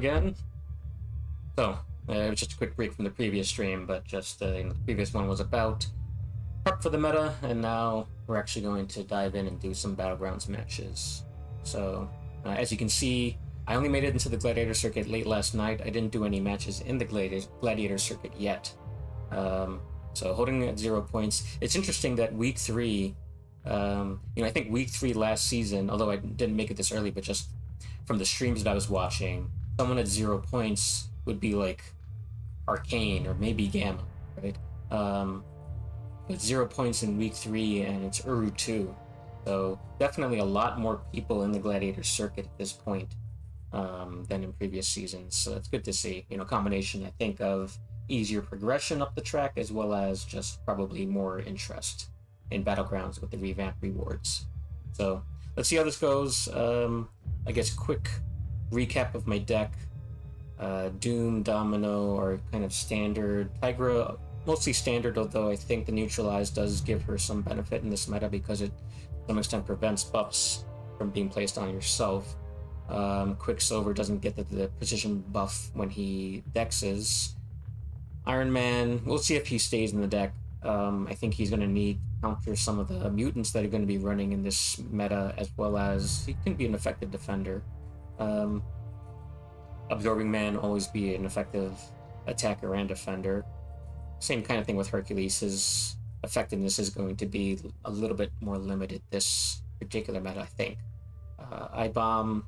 again. So, it was just a quick break from the previous stream, but just the previous one was about prep for the meta, and now we're actually going to dive in and do some Battlegrounds matches. So, as you can see, I only made it into the Gladiator circuit late last night. I didn't do any matches in the Gladiator circuit yet. So holding at 0 points. It's interesting that week 3, I think week 3 last season, although I didn't make it this early, but just from the streams that I was watching, someone at 0 points would be like Arcane or maybe Gamma, right? With 0 points in week 3, and it's Uru 2. So definitely a lot more people in the Gladiator circuit at this point than in previous seasons. So it's good to see, combination, I think, of easier progression up the track, as well as just probably more interest in Battlegrounds with the revamped rewards. So let's see how this goes. I guess quick recap of my deck. Doom, Domino are kind of standard. Tigra, mostly standard, although I think the Neutralize does give her some benefit in this meta because it to some extent prevents buffs from being placed on yourself. Quicksilver doesn't get the precision buff when he dexes. Iron Man, we'll see if he stays in the deck. I think he's going to need to counter some of the mutants that are going to be running in this meta, as well as he can be an effective defender. Absorbing Man always be an effective attacker and defender. Same kind of thing with Hercules. His effectiveness is going to be a little bit more limited this particular meta, I think. I-Bomb,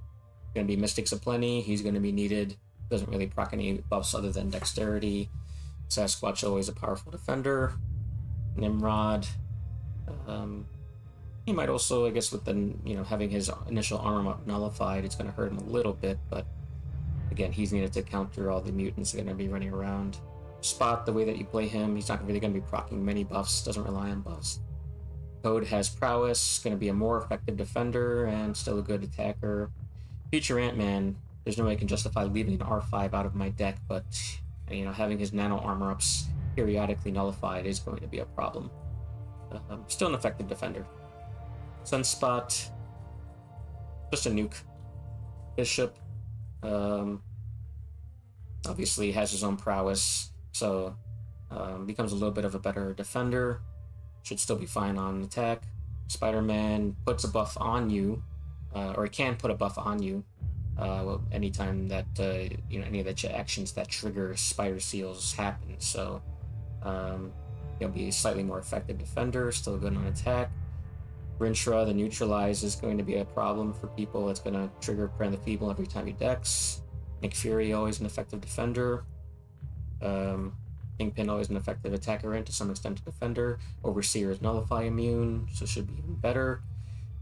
going to be Mystics Aplenty. He's going to be needed. Doesn't really proc any buffs other than dexterity. Sasquatch, always a powerful defender. Nimrod, he might also, I guess, with the having his initial armor nullified, it's going to hurt him a little bit, but again, he's needed to counter all the mutants that are going to be running around. Spot, the way that you play him, he's not really going to be proccing many buffs, doesn't rely on buffs. Toad has prowess, going to be a more effective defender and still a good attacker. Future Ant-Man, there's no way I can justify leaving an R5 out of my deck, but having his nano armor ups periodically nullified is going to be a problem. Still an effective defender. Sunspot, just a nuke. Bishop, obviously has his own prowess, so becomes a little bit of a better defender. Should still be fine on attack. Spider-Man puts a buff on you, or it can put a buff on you. Anytime that any of the actions that trigger spider seals happen, so he'll be a slightly more effective defender, still good on attack. Rinshra, the Neutralize, is going to be a problem for people. It's going to trigger Prend the Feeble every time he dex. Nick Fury, always an effective defender. Kingpin, always an effective attacker and to some extent a defender. Overseer is Nullify immune, so should be even better.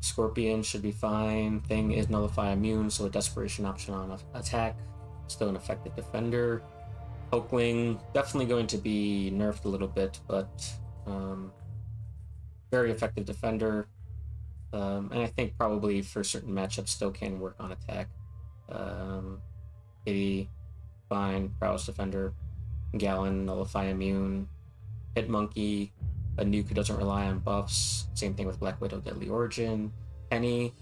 Scorpion should be fine. Thing is Nullify immune, so a desperation option on attack. Still an effective defender. Hulkling, definitely going to be nerfed a little bit, but very effective defender. And I think probably for certain matchups still can work on attack. Kitty, fine. Prowess defender. Gallon, Nullify immune. Hit Monkey, a nuke who doesn't rely on buffs. Same thing with Black Widow, Deadly Origin. Penny,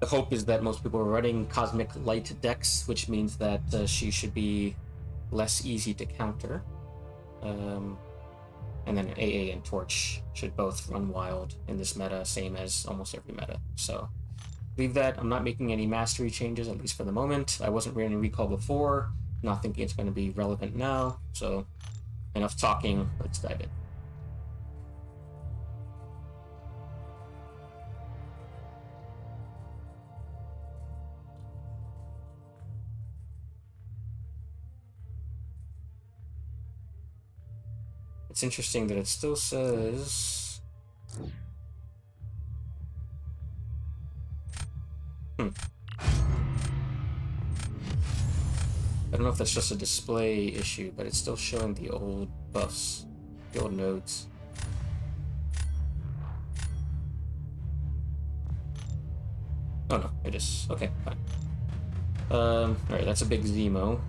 the hope is that most people are running Cosmic Light decks, which means that she should be less easy to counter. And then AA and Torch should both run wild in this meta, same as almost every meta. So leave that. I'm not making any mastery changes, at least for the moment. I wasn't running Recall before, not thinking it's going to be relevant now. So enough talking, let's dive in. It's interesting that it still says... I don't know if that's just a display issue, but it's still showing the old buffs, the old nodes. Oh no, it is. Okay, fine. Alright, that's a big Zemo.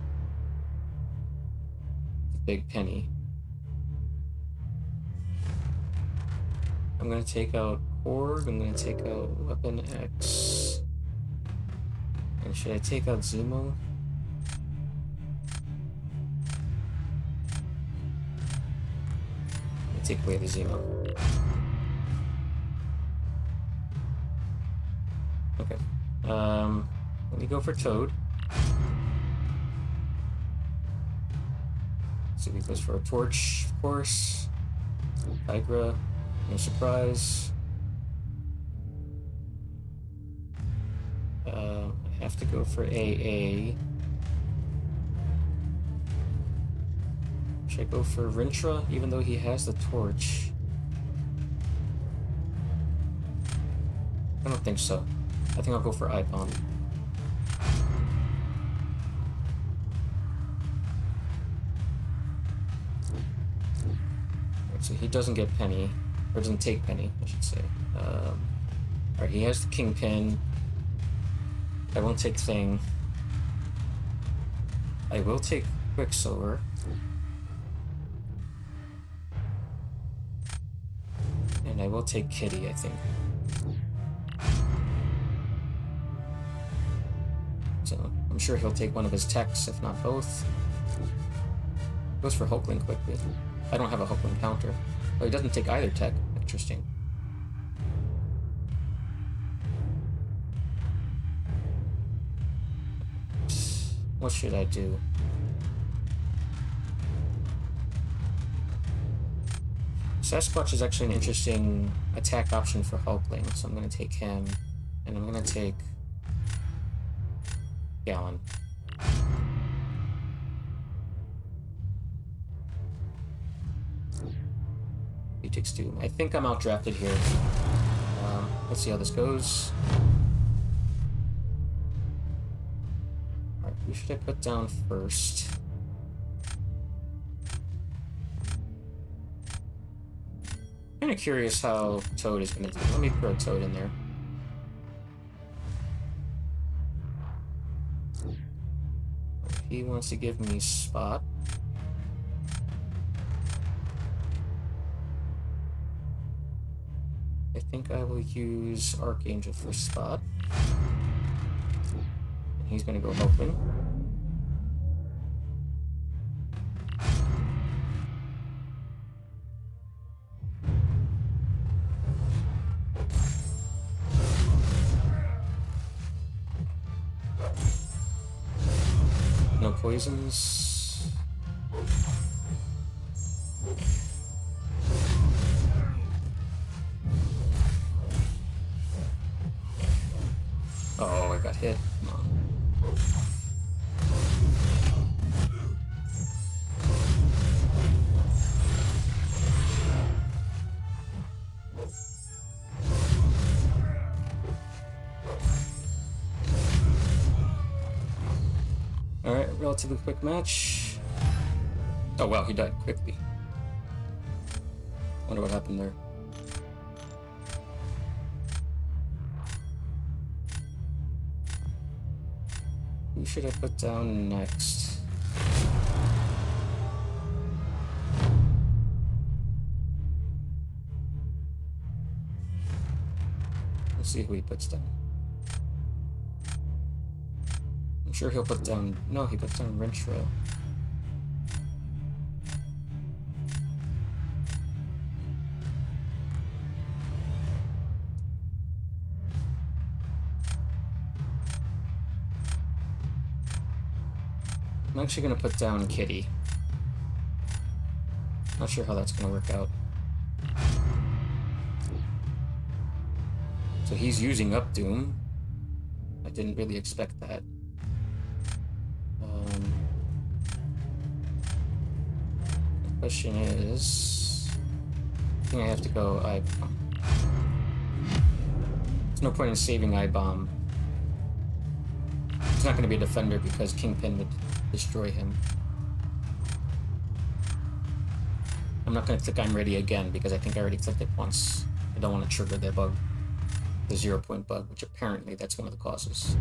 Big Penny. I'm gonna take out Korg, I'm gonna take out Weapon X. And should I take out Zemo? take away the Zemo. Okay. Let me go for Toad. So he goes for a Torch, of course. Tigra, no surprise. I have to go for AA. Should I go for Rintra, even though he has the Torch? I don't think so. I think I'll go for I-Bomb. Alright, so he doesn't get Penny. Or doesn't take Penny, I should say. Alright, he has the Kingpin. I won't take Thing. I will take Quicksilver. And I will take Kitty, I think. So, I'm sure he'll take one of his techs, if not both. Goes for Hulkling quickly. I don't have a Hulkling counter. Oh, he doesn't take either tech. Interesting. What should I do? Sasquatch is actually an interesting attack option for Hulkling, so I'm going to take him, and I'm going to take Gallon. He takes 2. I think I'm outdrafted here. Let's see how this goes. Alright, who should I put down first? Kind of curious how Toad is going to do. Let me throw Toad in there. He wants to give me Spot. I think I will use Archangel for Spot. And he's going to go Hulkling. No poisons. Oh, I got hit. Come on. Alright, relatively quick match. Oh wow, he died quickly. Wonder what happened there. Who should I put down next? Let's see who he puts down. I'm sure he'll put down... No, he puts down Rintra. I'm actually going to put down Kitty. Not sure how that's going to work out. So he's using up Doom. I didn't really expect that. The question is... I think I have to go I-Bomb. There's no point in saving I-Bomb. He's not going to be a defender because Kingpin would destroy him. I'm not going to click I'm ready again because I think I already clicked it once. I don't want to trigger the bug. The 0-point bug, which apparently that's one of the causes.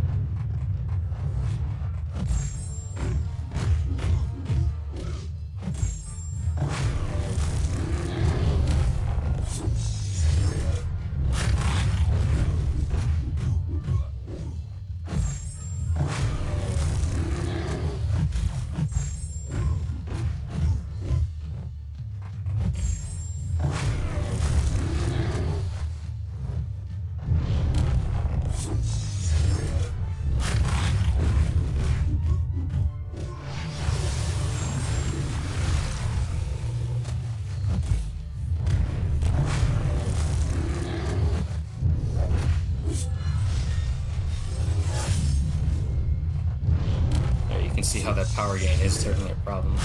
power gain is certainly a problem.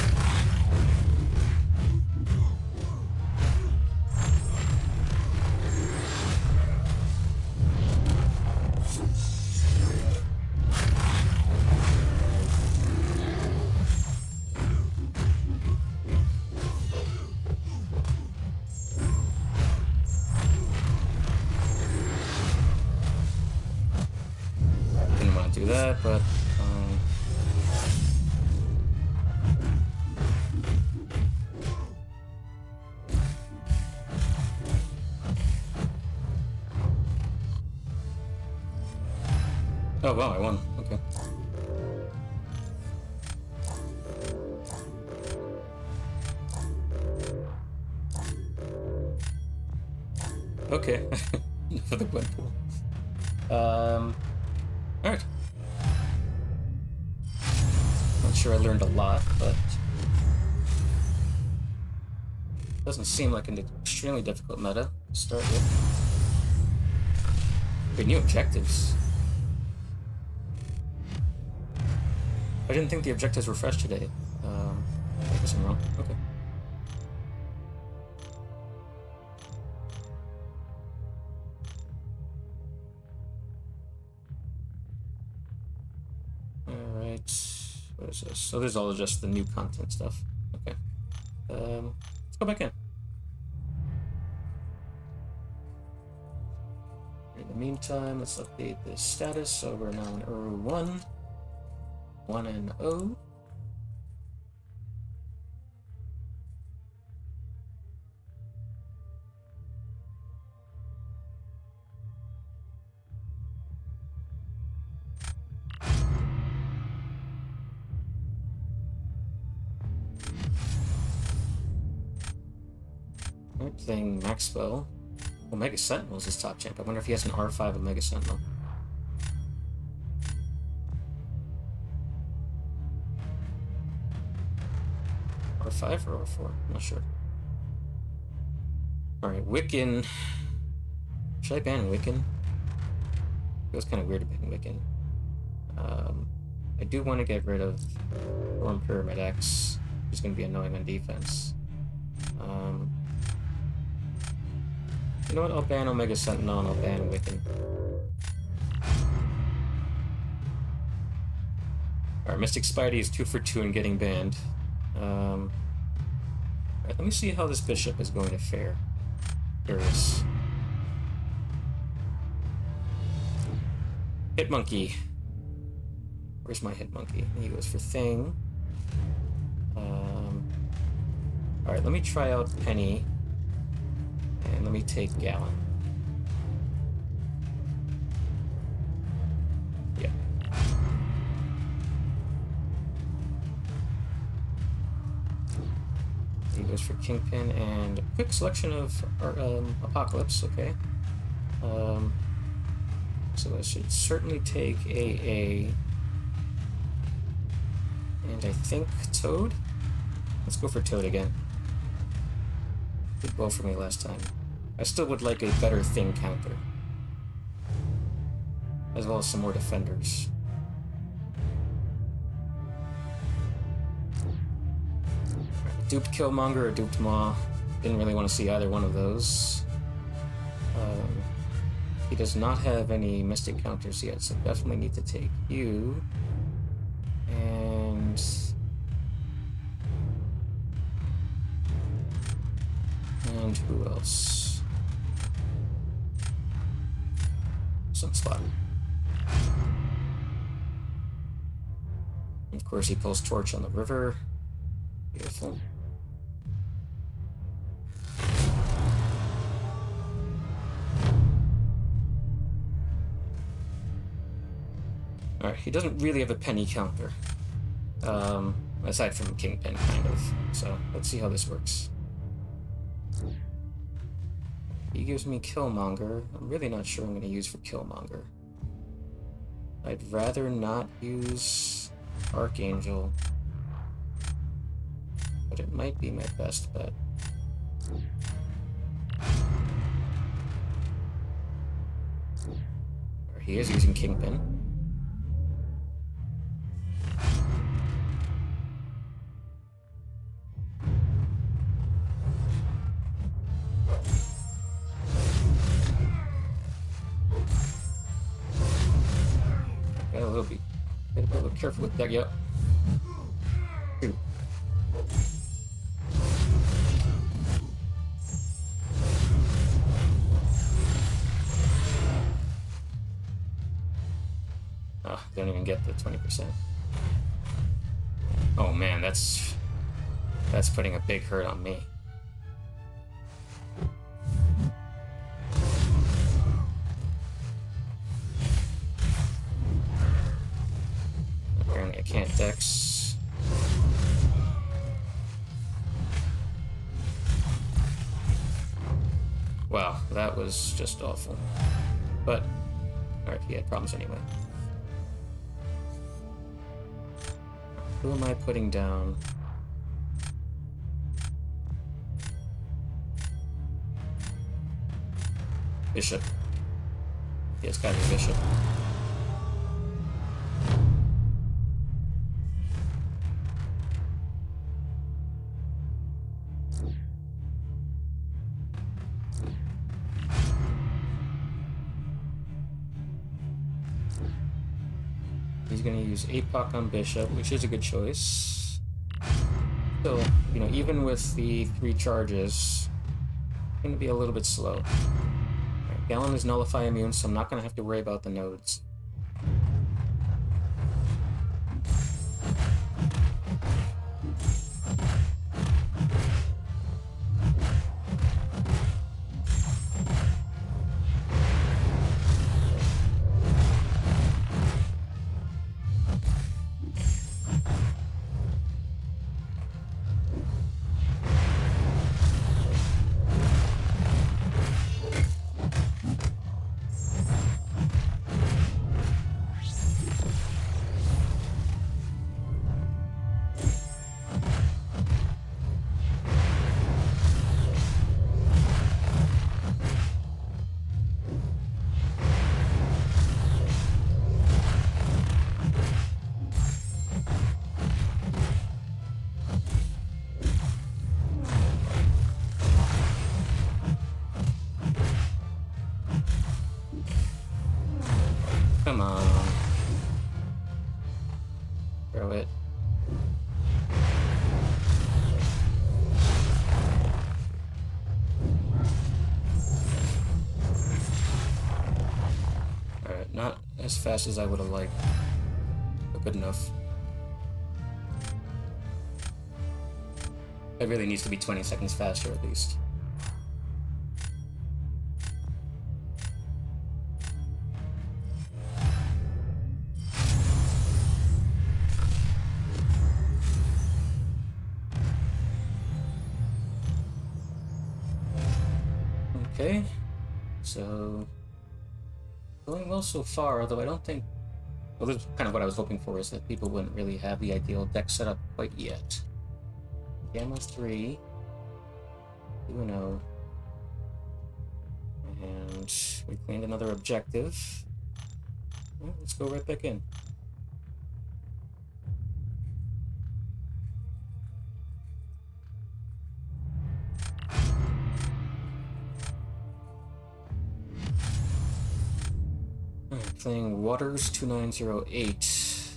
Didn't want to do that, but oh wow, I won. Okay. Okay. Enough of the Gwenpool. Alright. Not sure I learned a lot, but doesn't seem like an extremely difficult meta to start with. Wait, new objectives. I didn't think the objectives were fresh today. I guess I'm wrong. Okay. Alright. What is this? So there's all just the new content stuff. Okay. Let's go back in. In the meantime, let's update this status. So we're now in Uru 1. 1 and O. Right, playing Maxwell. Omega Sentinel is his top champ. I wonder if he has an R5 Omega Sentinel. R5 or R4? I'm not sure. Alright, Wiccan. Should I ban Wiccan? It was kind of weird to ban Wiccan. I do want to get rid of Storm Pyramid X, who's going to be annoying on defense. You know what? I'll ban Omega Sentinel and I'll ban Wiccan. Alright, Mystic Spidey is 2 for 2 in getting banned. Alright, let me see how this bishop is going to fare. Curious. Hit Monkey. Where's my Hit Monkey? He goes for Thing. Alright, let me try out Penny. And let me take Gallon. Yeah. He goes for Kingpin and a quick selection of Apocalypse, okay. So I should certainly take AA. And I think Toad? Let's go for Toad again. Did well for me last time. I still would like a better Thing counter. As well as some more defenders. Duped Killmonger or Duped Maw. Didn't really want to see either one of those. He does not have any Mystic counters yet, so definitely need to take you. And... and who else? Sunspot. Of course, he pulls Torch on the river. Beautiful. Alright, he doesn't really have a Penny counter. Aside from Kingpin, kind of. So, let's see how this works. He gives me Killmonger. I'm really not sure I'm going to use for Killmonger. I'd rather not use Archangel. But it might be my best bet. He is using Kingpin. careful with that. Yep. Shoot. Oh, don't even get the 20%. Oh man, that's putting a big hurt on me. Apparently I can't dex. Wow, that was just awful. But, alright, he had problems anyway. Who am I putting down? Bishop. Yeah, it's gotta be Bishop. He's gonna use APOC on Bishop, which is a good choice. So, you know, even with the 3 charges, it's gonna be a little bit slow. Right, Gallon is Nullify immune, so I'm not gonna have to worry about the nodes. Come on. Throw it. Alright, not as fast as I would have liked, but good enough. It really needs to be 20 seconds faster at least. Okay, so going well so far, although I don't think, well, this is kind of what I was hoping for, is that people wouldn't really have the ideal deck set up quite yet. Gamma 3, 2-0, and we claimed another objective. Well, let's go right back in. Playing Waters 2908.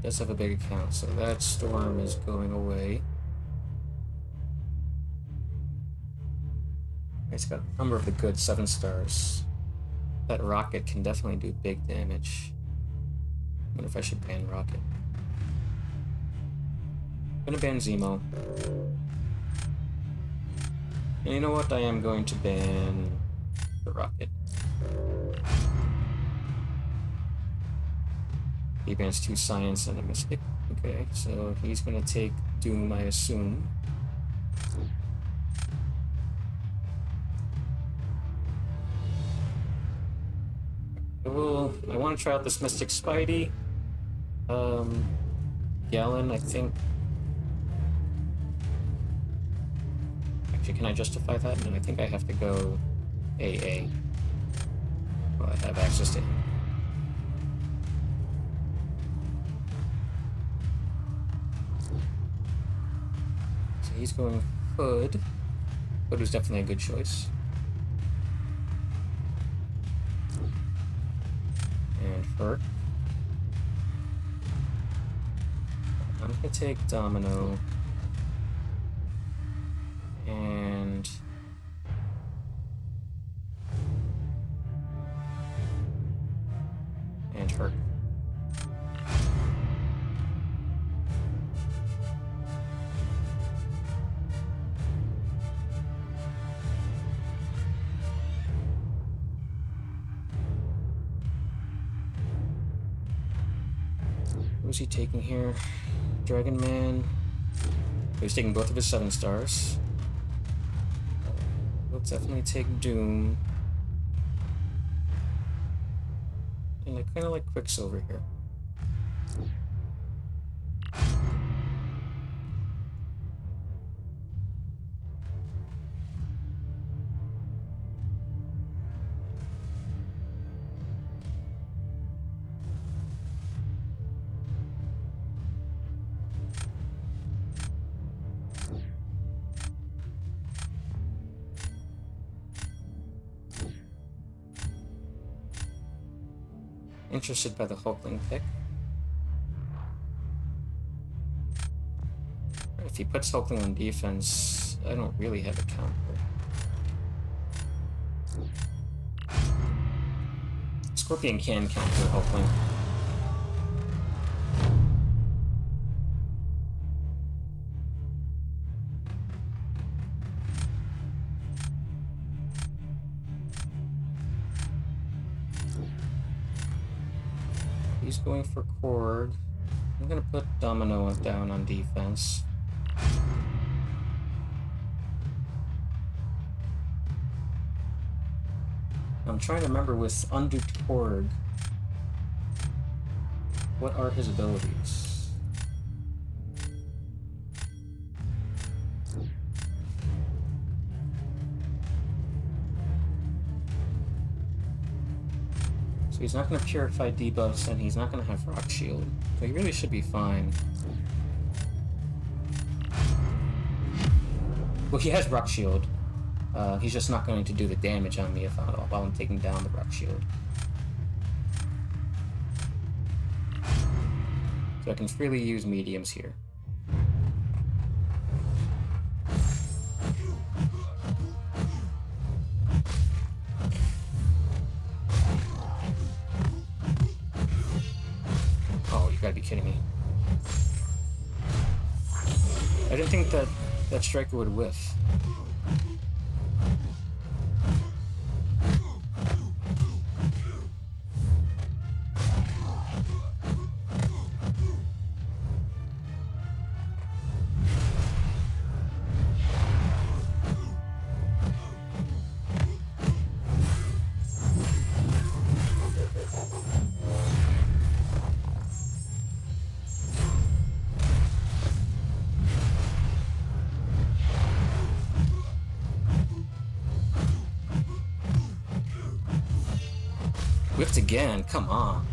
Does have a big account, so that storm is going away. It's got a number of the good 7 stars. That rocket can definitely do big damage. I wonder if I should ban rocket. I'm gonna ban Zemo. And you know what? I am going to ban the rocket. He bans 2 science and a mystic. Okay, so he's gonna take Doom, I assume. I want to try out this Mystic Spidey. Gallon, I think. Actually, can I justify that? No, I think I have to go AA. Well, I have access to him. So he's going Hood. but it was definitely a good choice. And Herc. I'm gonna take Domino. And Herc. Who's he taking here? Dragon Man. He's taking both of his 7 stars. We'll definitely take Doom. And I kind of like Quicksilver here. Interested by the Hulkling pick. If he puts Hulkling on defense, I don't really have a counter. Scorpion can counter Hulkling. He's going for Korg. I'm gonna put Domino down on defense. I'm trying to remember with unduped Korg, what are his abilities? So he's not going to purify debuffs, and he's not going to have Rock Shield. So he really should be fine. Well, he has Rock Shield. He's just not going to do the damage on me while I'm taking down the Rock Shield. So I can freely use mediums here. Oh, you gotta be kidding me. I didn't think that striker would whiff. Whipped again, come on.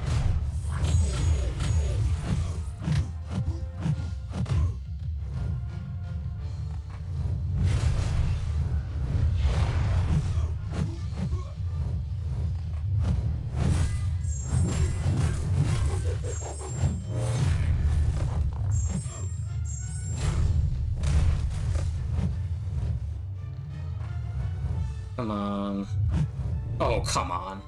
Come on. Oh, come on.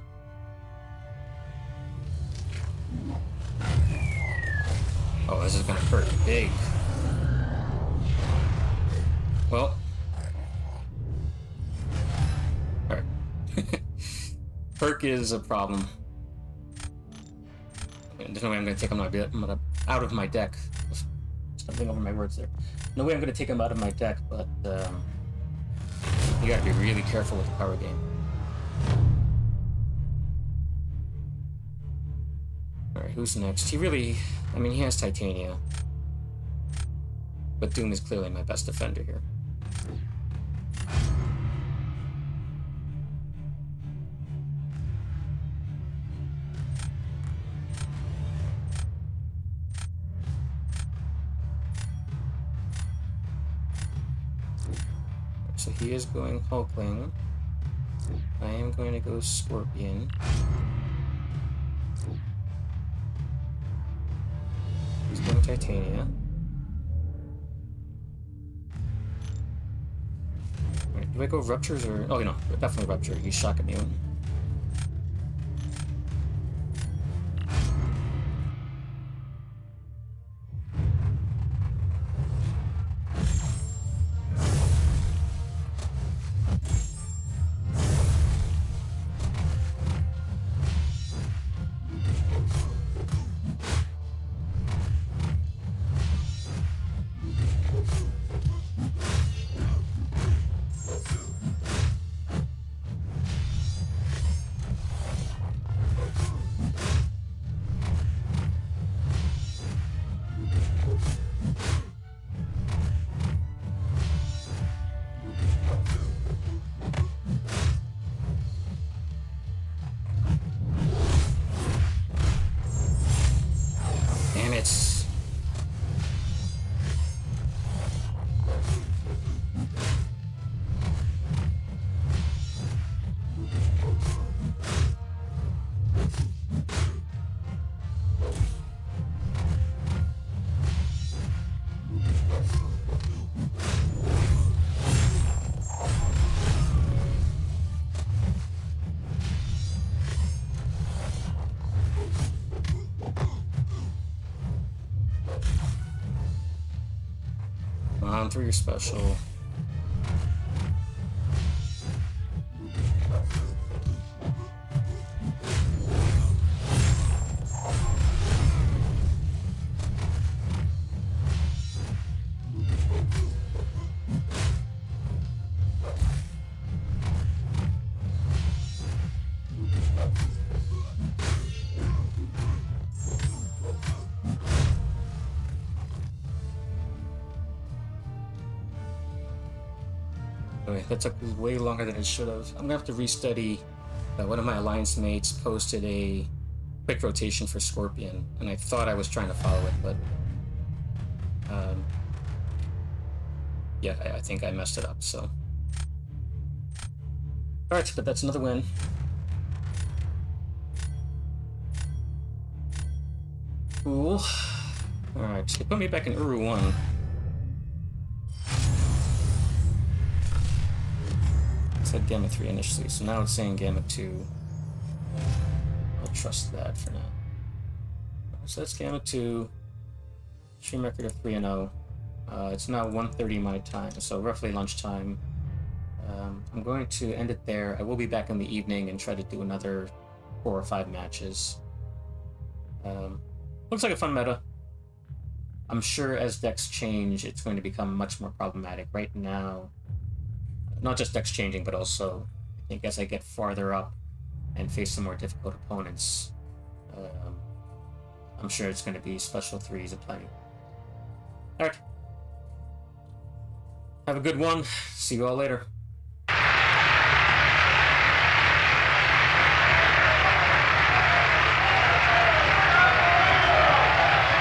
Oh, this is gonna hurt big. Well. Alright. Perk is a problem. There's no way I'm gonna take him out of my deck. Stumbling over my words there. No way I'm gonna take him out of my deck, but you gotta be really careful with the power game. Alright, who's next? He has Titania. But Doom is clearly my best defender here. So he is going Hulkling. I am going to go Scorpion. He's going Titania. Alright, do I go Ruptures or... Oh, no, definitely Rupture. He's Shock Immune. Damn it. On through your special. Anyway, that took way longer than it should have. I'm gonna have to restudy. One of my alliance mates posted a quick rotation for Scorpion, and I thought I was trying to follow it, but yeah, I think I messed it up. So, all right, but that's another win. Cool. All right, they put me back in Uru 1. It said Gamma 3 initially, so now it's saying Gamma 2. I'll trust that for now. So that's Gamma 2. Stream record of 3-0. It's now 1:30 my time, so roughly lunchtime. I'm going to end it there. I will be back in the evening and try to do another 4 or 5 matches. Looks like a fun meta. I'm sure as decks change, it's going to become much more problematic. Right now, not just decks changing, but also, I think as I get farther up and face some more difficult opponents, I'm sure it's going to be special 3s aplenty. Alright. Have a good one. See you all later.